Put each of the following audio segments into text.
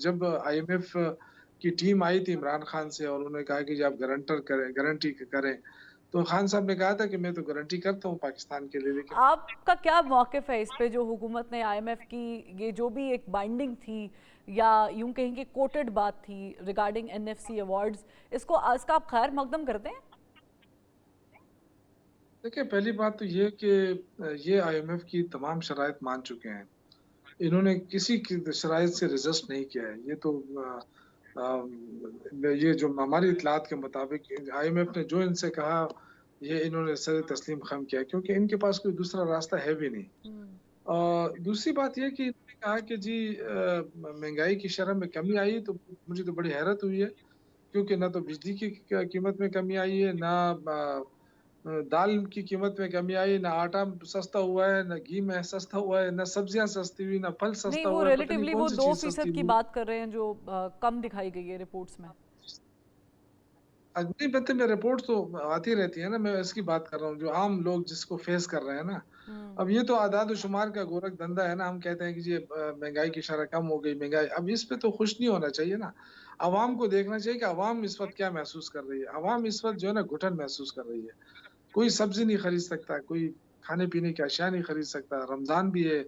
जब आईएमएफ की टीम आई थी इमरान खान से और उन्होंने कहा कि जी आप गारंटी करें, तो खान साहब ने कहा था कि मैं तो गारंटी करता हूँ पाकिस्तान के लिए, लेकिन आपका क्या मौक़िफ़ है इस पे, जो हुकूमत ने आईएमएफ की ये जो भी एक बाइंडिंग थी या यूं कहेंगे कोटेड बात थी रिगार्डिंग एनएफसी अवार्ड्स, इसका आप खैर मकदम करते हैं? देखिए पहली बात तो ये कि ये आईएमएफ की तमाम शराइत मान चुके हैं। इन्होंने किसी की शराइत से रेज़िस्ट नहीं किया है। ये तो ये जो हमारी इत्तलात के मुताबिक आईएमएफ ने जो इनसे कहा, ये इन्होंने सर तस्लीम ख़म किया क्योंकि इनके पास कोई दूसरा रास्ता है भी नहीं। हुँ। दूसरी बात ये कि इन्होंने कहा कि जी महँगाई की शरह में कमी आई, तो मुझे तो बड़ी हैरत हुई है क्योंकि ना तो बिजली की कीमत में कमी आई है, ना दाल की कीमत में कमी आई, ना आटा सस्ता हुआ है, ना घी में सस्ता हुआ है, ना सब्जियाँ सस्ती हुई, ना फल नहीं, सस्ता वो हुआ है, पता नहीं रिलेटिवली वो कौन-सी चीज़ सस्ती 2% की हुई। बात कर रहे हैं जो कम दिखाई गई है रिपोर्ट्स में। नहीं पता, मैं रिपोर्ट तो आती रहती है ना, मैं इसकी बात कर रहा हूँ, जो आम लोग जिसको फेस कर रहे हैं ना। हुँ। अब ये तो आदाद-ओ-शुमार का गोरख धंधा है ना, हम कहते हैं कि जी महँगाई की शरह कम हो गई, महँगाई अब इस पे तो खुश नहीं होना चाहिए ना। अवाम को देखना चाहिए कि अवाम इस वक़्त क्या महसूस कर रही है। अवाम इस वक़्त जो है ना घुटन महसूस कर रही है। कोई सब्ज़ी नहीं खरीद सकता, कोई खाने-पीने की अशिया नहीं खरीद सकता, रमज़ान भी है,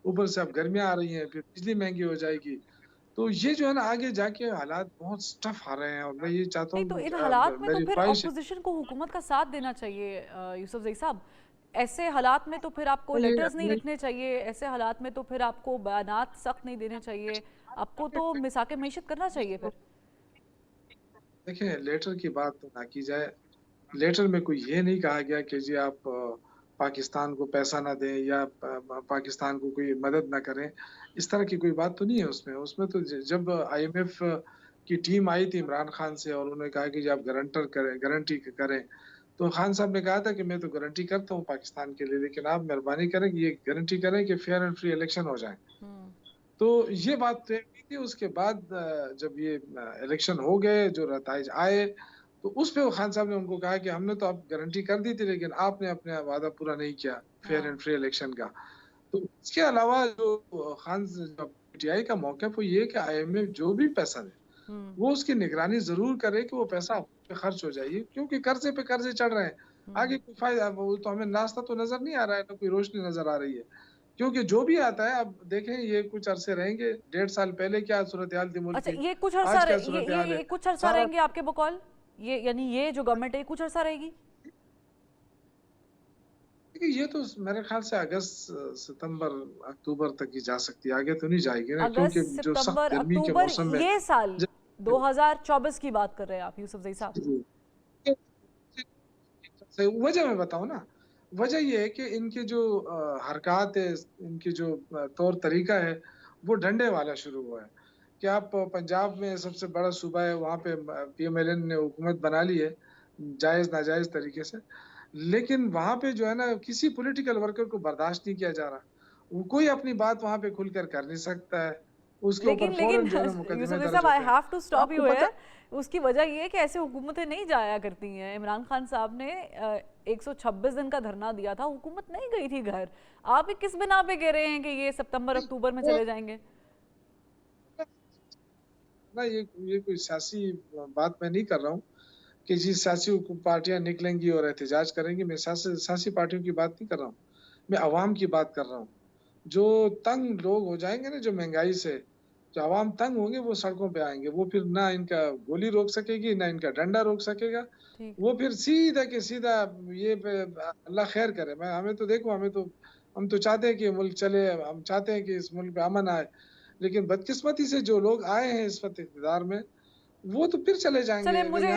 ऊपर से अब गर्मियाँ आ रही हैं, फिर बिजली महँगी हो जाएगी। तो ये जो है ना आगे जाके हालात बहुत टफ़ आ रहे हैं और मैं ये चाहता नहीं, हूँ तो इन ब हालात में तो मेरी फिर ख्वाहिश है। ऑपोजिशन को हुकूमत का साथ देना चाहिए यूसुफ़ ज़ई साहब। ऐसे हालात में तो फिर आपको नहीं, लेटर्स नहीं नहीं, लिखने चाहिए, ऐसे हालात में तो फिर आपको बयानात सख्त नहीं देने चाहिए, आपको तो मिसाके मईशत करना चाहिए फिर। देखिए लेटर की बात तो ना की जाए। लेटर में कोई ये नहीं कहा गया कि जी आप पाकिस्तान को पैसा ना दें या पाकिस्तान को कोई मदद ना करें। इस तरह की कोई बात तो नहीं है उसमें। उसमें तो जब आईएमएफ की टीम आई थी इमरान खान से और उन्होंने कहा कि जी आप गारंटी करें। तो खान साहब ने कहा था कि मैं तो गारंटी करता हूँ पाकिस्तान के लिए, लेकिन आप मेहरबानी करें कि ये गारंटी करें कि फेयर एंड फ्री इलेक्शन हो जाएँ। हुँ। तो ये बात तय हुई थी, उसके बाद जब ये इलेक्शन हो गए, जो नताइज आए, तो उस पे वो खान साहब ने उनको कहा कि हमने तो आप गारंटी कर दी थी, लेकिन आपने अपना वादा पूरा नहीं किया फेयर एंड हाँ। फ्री इलेक्शन का। तो इसके अलावा जो पीटीआई का मौक़िफ़ वो ये है कि आईएमएफ जो भी पैसा दे, हुँ। वो उसकी निगरानी ज़रूर करे कि वो पैसा पे खर्च हो जाए। ये क्योंकि कर्ज़े पे कर्ज़े चढ़ रहे हैं। आगे हुँ। कोई फ़ायदा वो तो हमें रास्ता तो नज़र नहीं आ रहा है, ना कोई रोशनी नज़र आ रही है। क्योंकि जो भी आता है अब देखें ये कुछ अरसे रहेंगे, 1.5 साल पहले क्या सूरत-ए-हाल थी मुल्क अच्छा, की, ये कुछ अरसा आज रहे क्या सूरत-ए-हाल है, ये कुछ अरसा सारा रहेंगे आपके बकौल? ये यानी ये जो गवर्नमेंट है, ये कुछ अरसा रहेगी? देखिए ये तो मेरे ख़्याल से अगस्त, सितंबर, अक्टूबर तक ही जा सकती है, आगे तो नहीं जाएगी ना अगस्त, क्योंकि जो सख्त सितंबर, गर्मी के अक्टूबर मौसम में ये साल ज 2024 की बात कर रहे हैं आप यूसुफ ज़ई साहब? वजह मैं बताऊँ ना, वजह ये है कि इनके जो हरकत है, इनकी जो तौर-तरीका है, वो डंडे वाला शुरू हुआ है, कि आप पंजाब में सबसे बड़ा सूबा है, वहाँ पे पीएमएलएन ने हुकूमत बना ली है, जायज़-नाजायज़ तरीके से। लेकिन वहाँ पे जो है ना, किसी पॉलिटिकल वर्कर को बर्दाश्त नहीं किया जा रहा। वो कोई अपनी बात वहाँ पे खुलकर कर नहीं सकता है, उसके ऊपर लेकिन लेकिन फ़ौरन जो है ना मुकदमे यूसुफ ज़ई दर्ज साहब, आई होते हैं। हैव टू तो स्टॉप आपको यू पता हियर। उसकी वजह ये है कि ऐसे हुकूमतें नहीं जाया करती हैं। इमरान खान साहब ने 126 दिन का धरना दिया था, हुकूमत नहीं गई थी घर। आप ये किस बिना पे कह रहे हैं कि ये सितंबर, अक्टूबर में वो चले जाएँगे? ना ये कोई सियासी बात मैं नहीं कर रहा हूँ कि जी सियासी पार्टियाँ निकलेंगी और एहतजाज करेंगी, मैं सियासी पार्टियों की बात नहीं कर रहा हूँ। मैं अवाम की बात कर रहा हूँ। जो तंग लोग हो जाएँगे ना जो महँगाई से, जो अवाम तंग होंगे वो सड़कों पे आएँगे। वो फिर ना इनका गोली रोक सकेगी, ना इनका डंडा रोक सकेगा। ठीक। वो फिर सीधा के सीधा ये ब अल्लाह खैर करे। मैं हमें तो देखो हम तो चाहते हैं कि मुल्क चले, हम चाहते हैं कि इस मुल्क पे अमन आए। लेकिन बदकिस्मती से जो लोग आए हैं इस वक़्त इक़्तिदार में, वो तो फिर चले जाएँगे। चलिए, अगर मुझे यहाँ